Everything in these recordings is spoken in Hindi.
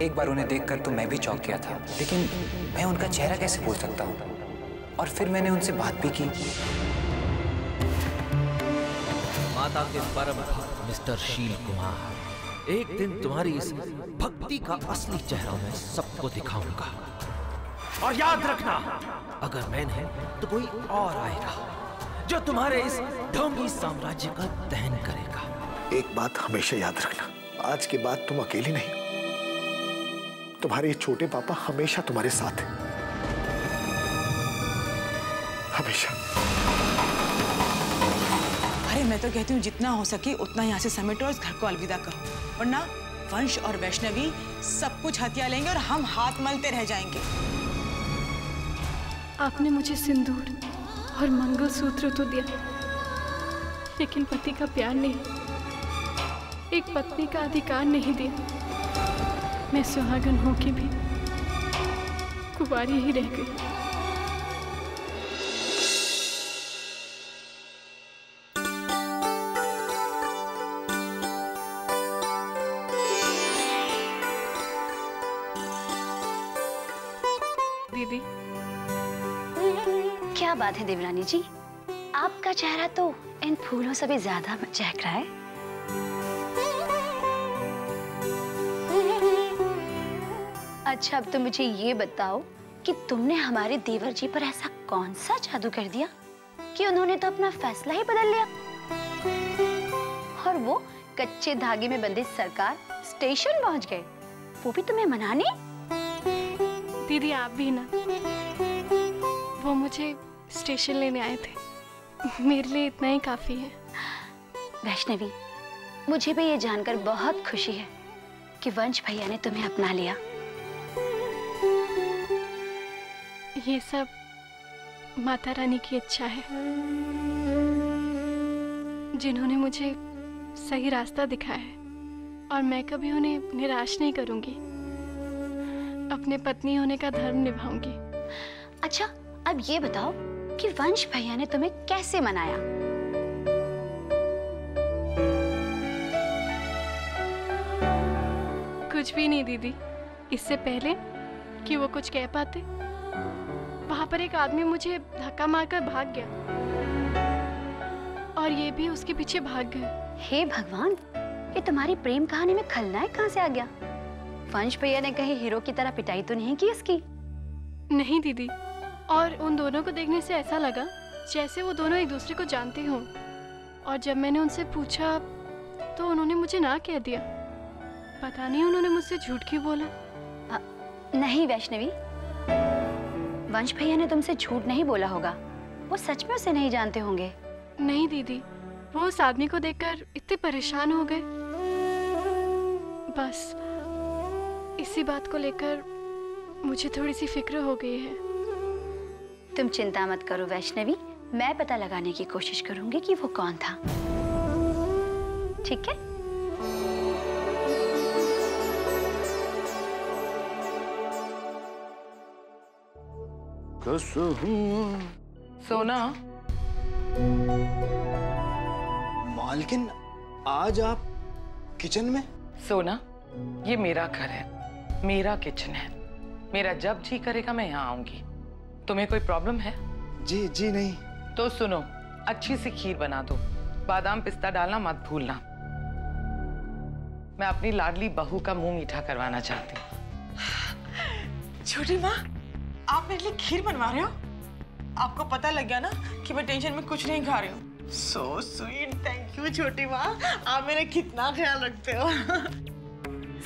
एक बार उन्हें देखकर तो मैं भी चौंक गया था, लेकिन मैं उनका चेहरा कैसे भूल सकता हूँ। और फिर मैंने उनसे बात भी की। माता के परम भक्त मिस्टर शील कुमार, एक दिन तुम्हारी इस भक्ति का असली चेहरा मैं सबको दिखाऊंगा। और याद रखना, अगर मैं नहीं तो कोई और आएगा जो तुम्हारे इस ढोंगी साम्राज्य का दहन करेगा। एक बात हमेशा याद रखना, आज के बाद तुम अकेली नहीं, तुम्हारे छोटे पापा हमेशा तुम्हारे साथ हैं, हमेशा। अरे मैं तो कहती हूँ जितना हो सके उतना यहाँ से समेटो और इस घर को अलविदा करो, वरना वंश और वैष्णवी सब कुछ हथिया लेंगे और हम हाथ मलते रह जाएंगे। आपने मुझे सिंदूर और मंगलसूत्र तो दिया, लेकिन पति का प्यार नहीं, एक पत्नी का अधिकार नहीं दिया। मैं सुहागन होके भी कुंवारी ही रह गई। दीदी, क्या बात है देवरानी जी, आपका चेहरा तो इन फूलों से भी ज्यादा चहक रहा है। अच्छा, अब तो मुझे ये बताओ कि तुमने हमारे देवर जी पर ऐसा कौन सा जादू कर दिया कि उन्होंने तो अपना फैसला ही बदल लिया, और वो कच्चे धागे में बंधे सरकार स्टेशन पहुंच गए, वो भी तुम्हें मनाने। दीदी आप भी ना, वो मुझे स्टेशन लेने आए थे, मेरे लिए इतना ही काफी है। वैष्णवी, मुझे भी ये जानकर बहुत खुशी है कि वंश भैया ने तुम्हें अपना लिया। ये सब माता रानी की इच्छा है, जिन्होंने मुझे सही रास्ता दिखाया है, और मैं कभी उन्हें निराश नहीं करूंगी, अपने पत्नी होने का धर्म निभाऊंगी। अच्छा, अब ये बताओ कि वंश भैया ने तुम्हें कैसे मनाया? कुछ भी नहीं दीदी, इससे पहले कि वो कुछ कह पाते, वहां पर एक आदमी मुझे धक्का मारकर भाग गया, और ये भी उसके पीछे भाग गए। हे भगवान, ये तुम्हारी प्रेम कहानी में खलनायक कहाँ से आ गया? वंश भैया ने कहीं हीरो की तरह पिटाई तो नहीं की इसकी? नहीं दीदी, और उन दोनों को देखने से ऐसा लगा जैसे वो दोनों एक दूसरे को जानते हों, और जब मैंने उनसे पूछा तो उन्होंने मुझे ना कह दिया। पता नहीं उन्होंने मुझसे झूठ क्यों बोला। नहीं वैष्णवी, वंश भैया ने तुमसे झूठ नहीं बोला होगा, वो सच में उसे नहीं जानते होंगे। नहीं दीदी, वो उस आदमी को देखकर इतने परेशान हो गए, बस इसी बात को लेकर मुझे थोड़ी सी फिक्र हो गई है। तुम चिंता मत करो वैष्णवी, मैं पता लगाने की कोशिश करूंगी कि वो कौन था, ठीक है? सोना, मालकिन आज आप किचन में? सोना, ये मेरा घर है, मेरा किचन है, मेरा जब जी करेगा मैं यहाँ आऊंगी। तुम्हें कोई प्रॉब्लम है? जी जी नहीं। तो सुनो, अच्छी सी खीर बना दो, बादाम पिस्ता डालना मत भूलना। मैं अपनी लाडली बहू का मुंह मीठा करवाना चाहती हूँ। छोटी माँ, आप मेरे लिए खीर बनवा रहे हो? आपको पता लग गया ना कि मैं टेंशन में कुछ नहीं खा रही हूँ। सो स्वीट, थैंक यू छोटी माँ, आप मेरा कितना ख्याल रखते हो।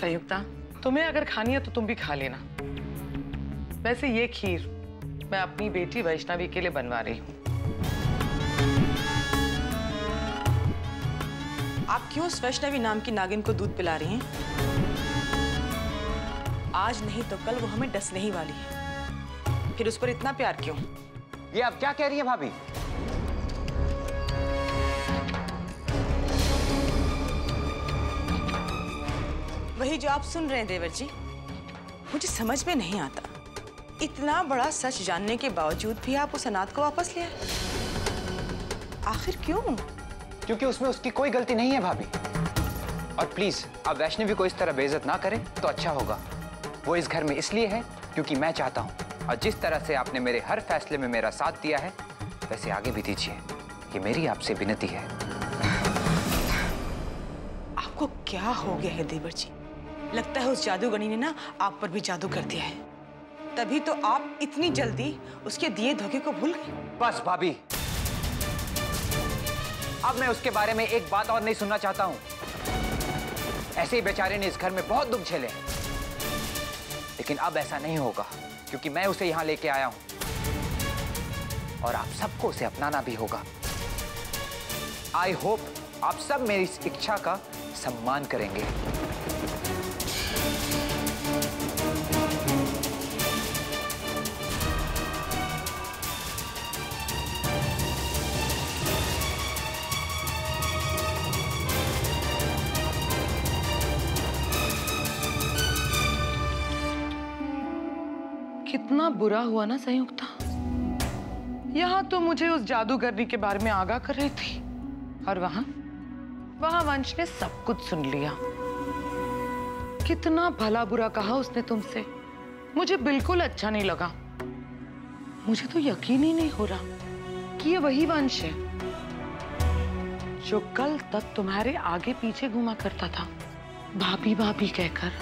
संयुक्ता, तुम्हें अगर खानी है तो तुम भी खा लेना। वैसे ये खीर मैं अपनी बेटी वैष्णवी के लिए बनवा रही हूँ। आप क्यों उस वैष्णवी नाम की नागिन को दूध पिला रही हैं? आज नहीं तो कल वो हमें डसने ही वाली है, फिर उस पर इतना प्यार क्यों? ये आप क्या कह रही हैं भाभी? वही जो आप सुन रहे हैं देवर जी। मुझे समझ में नहीं आता, इतना बड़ा सच जानने के बावजूद भी आप उस अनाथ को वापस ले आए। आखिर क्यों? क्योंकि उसमें उसकी कोई गलती नहीं है भाभी। और प्लीज आप वैष्णवी को इस तरह बेइज्जत ना करें तो अच्छा होगा। वो इस घर में इसलिए है क्योंकि मैं चाहता हूँ, और जिस तरह से आपने मेरे हर फैसले में मेरा साथ दिया है वैसे आगे भी दीजिए। ये मेरी आपसे विनती है। आपको क्या हो गया है देवर जी? लगता है उस जादूगरनी ने ना आप पर भी जादू कर दिया है, तभी तो आप इतनी जल्दी उसके दिए धोखे को भूल गए। बस भाभी, अब मैं उसके बारे में एक बात और नहीं सुनना चाहता हूं। ऐसे ही बेचारे ने इस घर में बहुत दुख झेले, लेकिन अब ऐसा नहीं होगा क्योंकि मैं उसे यहां लेके आया हूं और आप सबको उसे अपनाना भी होगा। आई होप आप सब मेरी इस इच्छा का सम्मान करेंगे। कितना बुरा हुआ ना संयुक्ता, यहाँ तो मुझे उस जादूगरनी के बारे में आगाह कर रही थी और वहां वंश ने सब कुछ सुन लिया। कितना भला बुरा कहा उसने तुमसे, मुझे बिल्कुल अच्छा नहीं लगा। मुझे तो यकीन ही नहीं हो रहा कि ये वही वंश है जो कल तक तुम्हारे आगे पीछे घुमा करता था भाभी भाभी कहकर।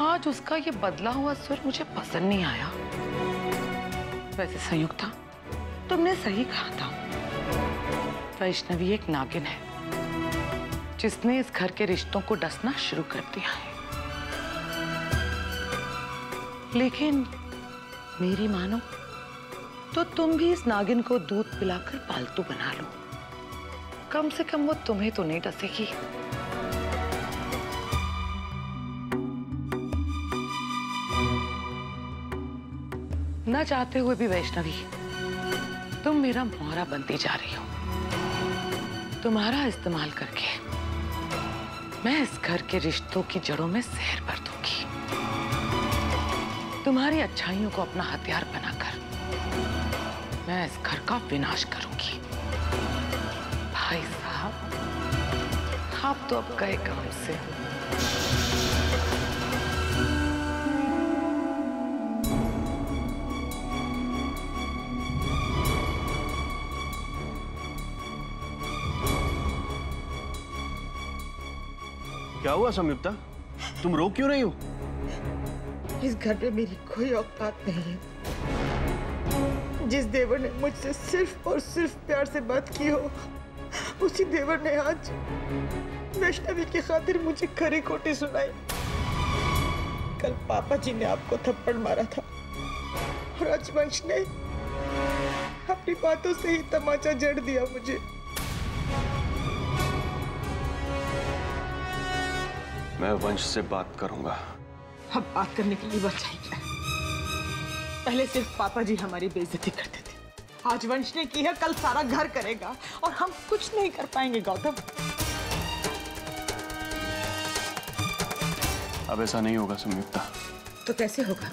आज उसका ये बदला हुआ सुर मुझे पसंद नहीं आया। वैसे संयुक्ता, तुमने सही कहा था, वैष्णवी एक नागिन है जिसने इस घर के रिश्तों को डसना शुरू कर दिया है। लेकिन मेरी मानो तो तुम भी इस नागिन को दूध पिलाकर पालतू बना लो, कम से कम वो तुम्हें तो नहीं डसेगी। ना चाहते हुए भी वैष्णवी, तुम मेरा मोहरा बनती जा रही हो। तुम्हारा इस्तेमाल करके मैं इस घर के रिश्तों की जड़ों में जहर भर दूंगी। तुम्हारी अच्छाइयों को अपना हथियार बनाकर मैं इस घर का विनाश करूंगी। भाई साहब, आप तो अब गए काम से। क्या हुआ संयुक्ता, तुम रो क्यों रही हो? इस घर में मेरी कोई औकात नहीं है। जिस देवर ने मुझसे सिर्फ और सिर्फ प्यार से बात की हो, उसी देवर ने आज वैष्णवी की खातिर मुझे खरी खोटी सुनाई। कल पापा जी ने आपको थप्पड़ मारा था और आज वंश ने अपनी बातों से ही तमाचा जड़ दिया मुझे। मैं वंश से बात करूंगा। अब बात करने के लिए वक्त चाहिए। पहले सिर्फ पापा जी हमारी बेइज्जती करते थे, आज वंश ने की है, कल सारा घर करेगा और हम कुछ नहीं कर पाएंगे गौतम। अब ऐसा नहीं होगा संयुक्ता। तो कैसे होगा?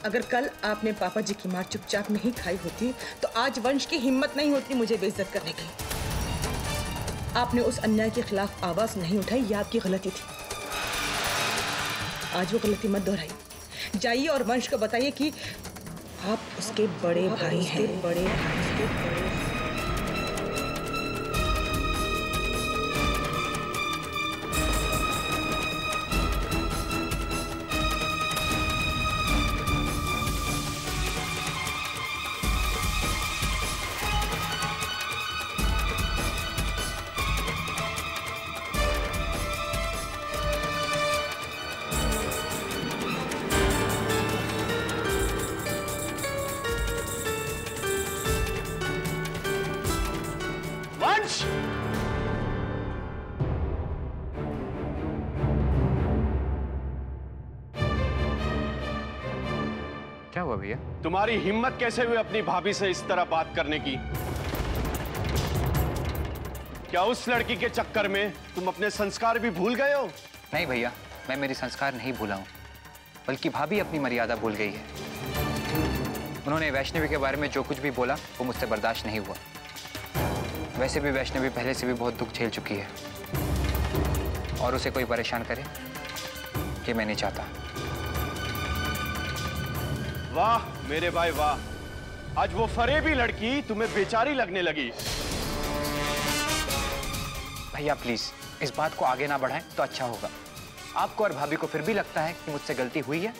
अगर कल आपने पापा जी की मार चुपचाप नहीं खाई होती तो आज वंश की हिम्मत नहीं होती मुझे बेइज्जत करने की। आपने उस अन्याय के खिलाफ आवाज नहीं उठाई, ये आपकी गलती थी। आज वो गलती मत दोहराइए। जाइए और वंश को बताइए कि आप उसके बड़े भाई हैं। बड़े भाई। क्या हुआ भैया? तुम्हारी हिम्मत कैसे हुई अपनी भाभी से इस तरह बात करने की? क्या उस लड़की के चक्कर में तुम अपने संस्कार भी भूल गए हो? नहीं भैया, मैं मेरे संस्कार नहीं भूला हूँ, बल्कि भाभी अपनी मर्यादा भूल गई है। उन्होंने वैष्णवी के बारे में जो कुछ भी बोला वो मुझसे बर्दाश्त नहीं हुआ। वैसे भी वैष्णवी पहले से भी बहुत दुख झेल चुकी है, और उसे कोई परेशान करे ये मैं नहीं चाहता। वाह मेरे भाई वाह, आज वो फरेबी लड़की तुम्हें बेचारी लगने लगी। भैया प्लीज इस बात को आगे ना बढ़ाएं तो अच्छा होगा। आपको और भाभी को फिर भी लगता है कि मुझसे गलती हुई है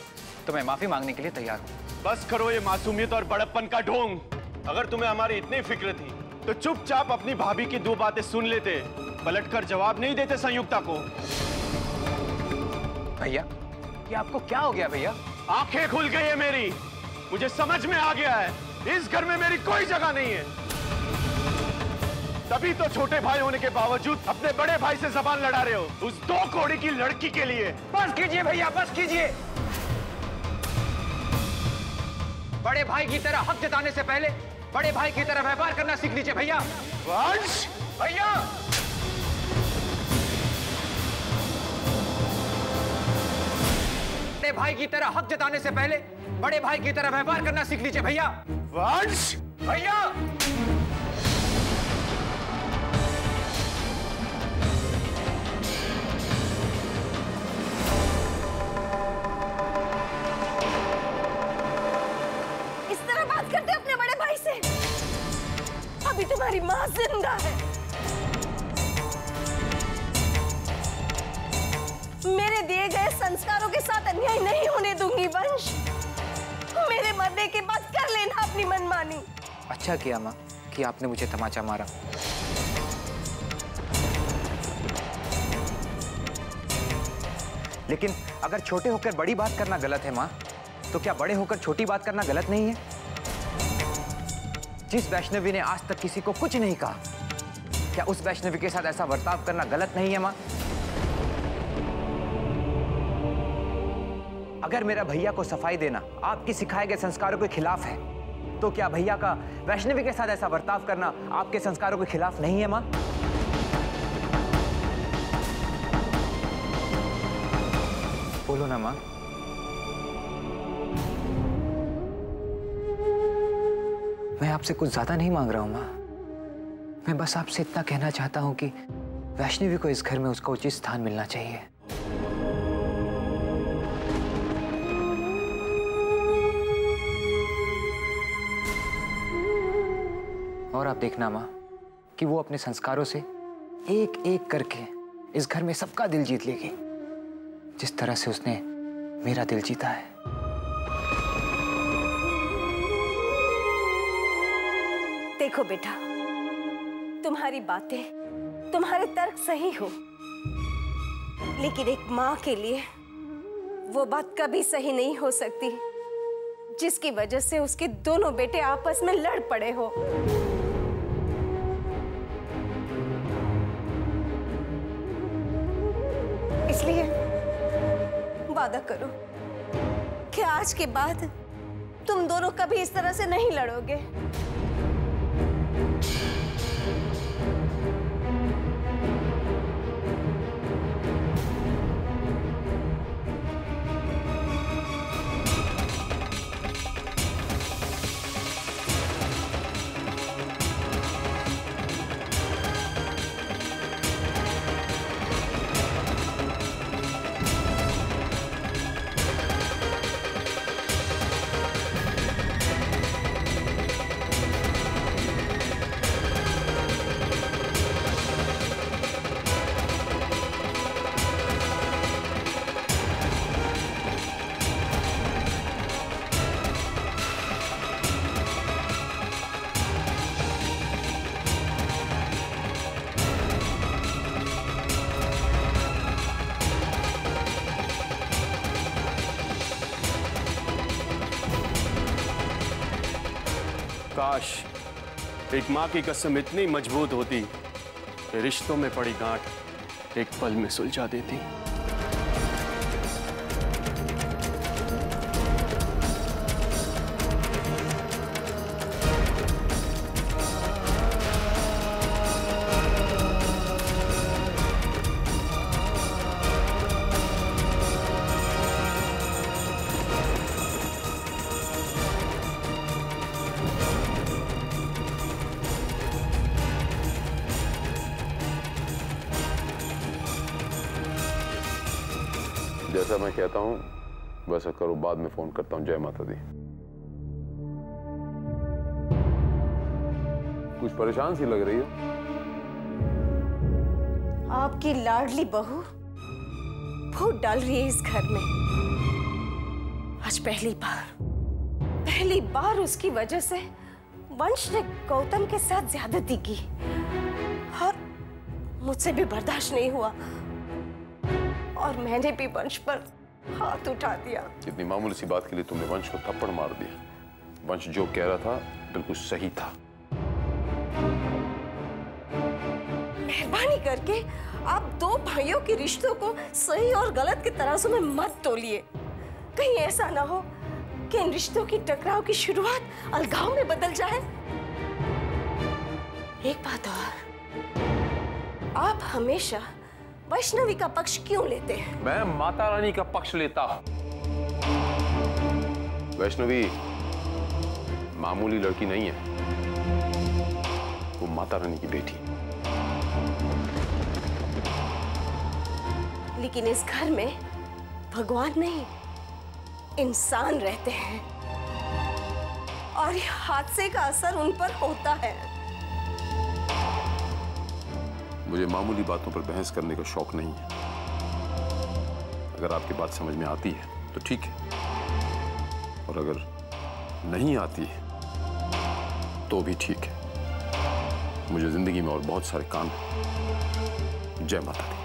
तो मैं माफी मांगने के लिए तैयार हूं। बस करो ये मासूमियत और बड़प्पन का ढोंग। अगर तुम्हें हमारी इतनी फिक्र थी तो चुपचाप अपनी भाभी की दो बातें सुन लेते, पलटकर जवाब नहीं देते संयुक्ता को। भैया ये आपको क्या हो गया भैया? आंखें खुल गई है मेरी, मुझे समझ में आ गया है इस घर में मेरी कोई जगह नहीं है। तभी तो छोटे भाई होने के बावजूद अपने बड़े भाई से जबान लड़ा रहे हो उस दो कौड़ी की लड़की के लिए। बस कीजिए भैया, बस कीजिए। बड़े भाई की तरह हक जताने से पहले बड़े भाई की तरह व्यवहार करना सीख लीजिए भैया। वंश भैया बड़े भाई की तरह हक जताने से पहले बड़े भाई की तरह व्यवहार करना सीख लीजिए भैया। वंश भैया इस तरह बात करते अपने बड़े भाई से? अभी तुम्हारी मां जिंदा है। मेरे दिए गए संस्कारों के साथ अन्याय नहीं होने दूंगी वंश। मेरे मरने के बाद कर लेना अपनी मनमानी। अच्छा किया माँ कि आपने मुझे तमाचा मारा। लेकिन अगर छोटे होकर बड़ी बात करना गलत है माँ, तो क्या बड़े होकर छोटी बात करना गलत नहीं है? जिस वैष्णवी ने आज तक किसी को कुछ नहीं कहा, क्या उस वैष्णवी के साथ ऐसा बर्ताव करना गलत नहीं है माँ? अगर मेरा भैया को सफाई देना आपके सिखाए गए संस्कारों के खिलाफ है, तो क्या भैया का वैष्णवी के साथ ऐसा बर्ताव करना आपके संस्कारों के खिलाफ नहीं है माँ? बोलो ना माँ। मैं आपसे कुछ ज्यादा नहीं मांग रहा हूं माँ। मैं बस आपसे इतना कहना चाहता हूं कि वैष्णवी को इस घर में उसका उचित स्थान मिलना चाहिए। और आप देखना माँ कि वो अपने संस्कारों से एक एक करके इस घर में सबका दिल जीत लेगी, जिस तरह से उसने मेरा दिल जीता है। देखो बेटा, तुम्हारी बातें, तुम्हारे तर्क सही हो, लेकिन एक माँ के लिए वो बात कभी सही नहीं हो सकती जिसकी वजह से उसके दोनों बेटे आपस में लड़ पड़े हो। इसलिए वादा करो कि आज के बाद तुम दोनों कभी इस तरह से नहीं लड़ोगे। काश एक माँ की कसम इतनी मजबूत होती कि रिश्तों में पड़ी गांठ एक पल में सुलझा देती। जैसा मैं कहता हूँ वैसा करो, बाद में फोन करता हूँ। जय माता दी। कुछ परेशान सी लग रही हो। आपकी लाडली बहू फूट डाल रही है इस घर में। आज पहली बार उसकी वजह से वंश ने गौतम के साथ ज्यादती की और मुझसे भी बर्दाश्त नहीं हुआ और मैंने भी वंश पर हाथ उठा दिया। इतनी मामूली सी बात के लिए तुमने वंश को थप्पड़ मार दिया। वंश जो कह रहा था बिल्कुल सही था। मेहरबानी करके आप दो भाइयों के रिश्तों को सही और गलत के तराजू में मत तोलिए। कहीं ऐसा ना हो कि इन रिश्तों की टकराव की शुरुआत अलगाव में बदल जाए। एक बात और, आप हमेशा वैष्णवी का पक्ष क्यों लेते हैं? मैं माता रानी का पक्ष लेता हूं। वैष्णवी मामूली लड़की नहीं है, वो माता रानी की बेटी। लेकिन इस घर में भगवान नहीं, इंसान रहते हैं और हादसे का असर उन पर होता है। मुझे मामूली बातों पर बहस करने का शौक नहीं है। अगर आपकी बात समझ में आती है तो ठीक है, और अगर नहीं आती है तो भी ठीक है। मुझे जिंदगी में और बहुत सारे काम हैं। जय माता दी।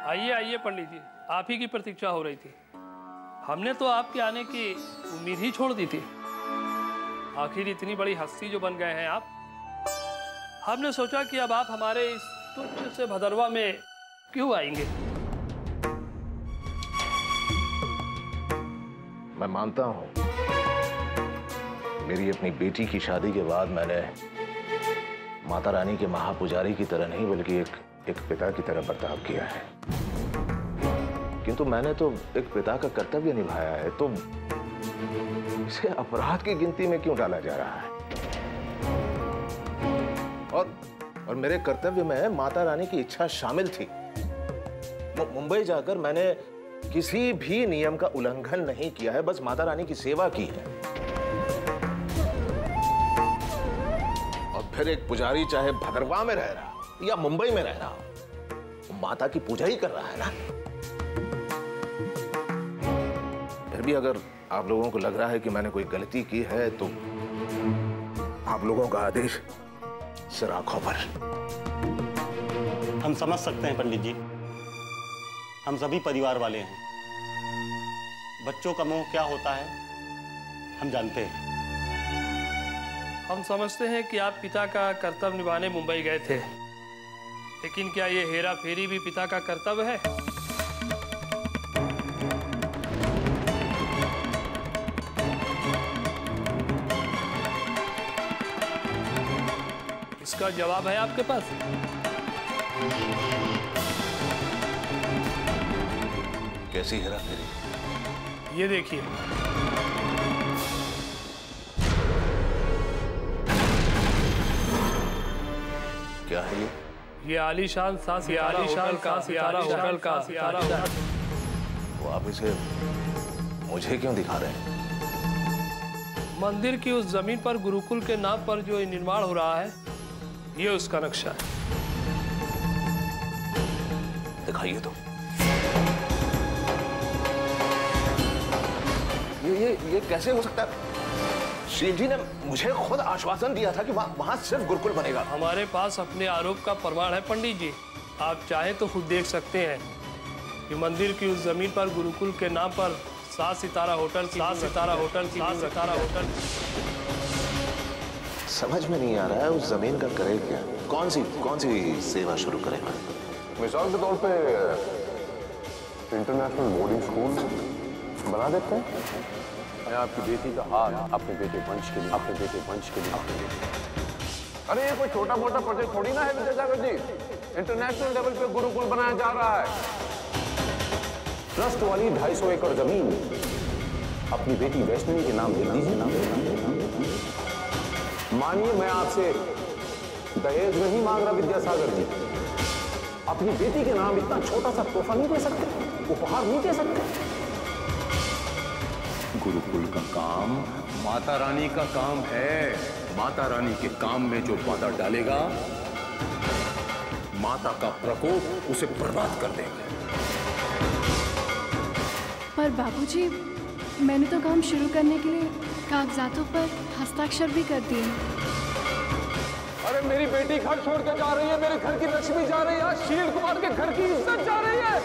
आइए आइए पंडित जी, आप ही की प्रतीक्षा हो रही थी। हमने तो आपके आने की उम्मीद ही छोड़ दी थी। आखिर इतनी बड़ी हस्ती जो बन गए हैं आप, हमने सोचा कि अब आप हमारे इस तुच्छ से भदरवा में क्यों आएंगे। मैं मानता हूं मेरी अपनी बेटी की शादी के बाद मैंने माता रानी के महापुजारी की तरह नहीं बल्कि एक पिता की तरह बर्ताव किया है। किंतु मैंने तो एक पिता का कर्तव्य निभाया है, तो इसे अपराध की गिनती में क्यों डाला जा रहा है? और मेरे कर्तव्य में माता रानी की इच्छा शामिल थी। मुंबई जाकर मैंने किसी भी नियम का उल्लंघन नहीं किया है, बस माता रानी की सेवा की है। और फिर एक पुजारी चाहे भदरवा में रह रहा या मुंबई में रह रहा हो, माता की पूजा ही कर रहा है ना। फिर भी अगर आप लोगों को लग रहा है कि मैंने कोई गलती की है तो आप लोगों का आदेश सिर आंखों पर। हम समझ सकते हैं पंडित जी, हम सभी परिवार वाले हैं। बच्चों का मोह क्या होता है हम जानते हैं। हम समझते हैं कि आप पिता का कर्तव्य निभाने मुंबई गए थे, लेकिन क्या ये हेरा फेरी भी पिता का कर्तव्य है? इसका जवाब है आपके पास? कैसी हेरा फेरी? ये देखिए, क्या है ये आलीशान सा सितारा होटल का सितारा होटल का सितारा। वो आप इसे मुझे क्यों दिखा रहे हैं? मंदिर की उस जमीन पर गुरुकुल के नाम पर जो निर्माण हो रहा है, ये उसका नक्शा है। दिखाइए तो। ये कैसे हो सकता है? शील जी ने मुझे खुद आश्वासन दिया था कि वहां सिर्फ गुरुकुल बनेगा। हमारे पास अपने आरोप का प्रमाण है पंडित जी, आप चाहे तो खुद देख सकते हैं कि मंदिर की उस जमीन पर गुरुकुल के नाम पर 7 सितारा होटल, 7 सितारा होटल, 7 सितारा होटल। समझ में नहीं आ रहा है उस जमीन का करे क्या? कौन सी सेवा शुरू करेगा? मिसाल के तौर पे इंटरनेशनल बोर्डिंग स्कूल बना देते हैं। मैं आपकी बेटी का हाथ अपने बेटे वंश के लिए, अपने बेटे वंश के लिए। अरे ये कोई छोटा मोटा प्रोजेक्ट थोड़ी ना है विद्यासागर जी। इंटरनेशनल लेवल पे गुरुकुल बनाया जा रहा है। ट्रस्ट वाली 250 एकड़ जमीन अपनी बेटी वैष्णवी के नाम लिख दीजिए। मानिए मैं आपसे दहेज नहीं मांग रहा विद्यासागर जी, अपनी बेटी के नाम इतना छोटा सा तोहफा नहीं दे सकते, उपहार नहीं दे सकते? गुरुकुल का काम माता रानी का काम है। माता रानी के काम में जो बाधा डालेगा, माता का प्रकोप उसे बर्बाद कर देगा। पर बाबूजी, मैंने तो काम शुरू करने के लिए कागजातों पर हस्ताक्षर भी कर दिए। अरे मेरी बेटी घर छोड़ के जा रही है, मेरे घर की लक्ष्मी जा रही है, शील कुमार के घर की इज्जत जा रही है।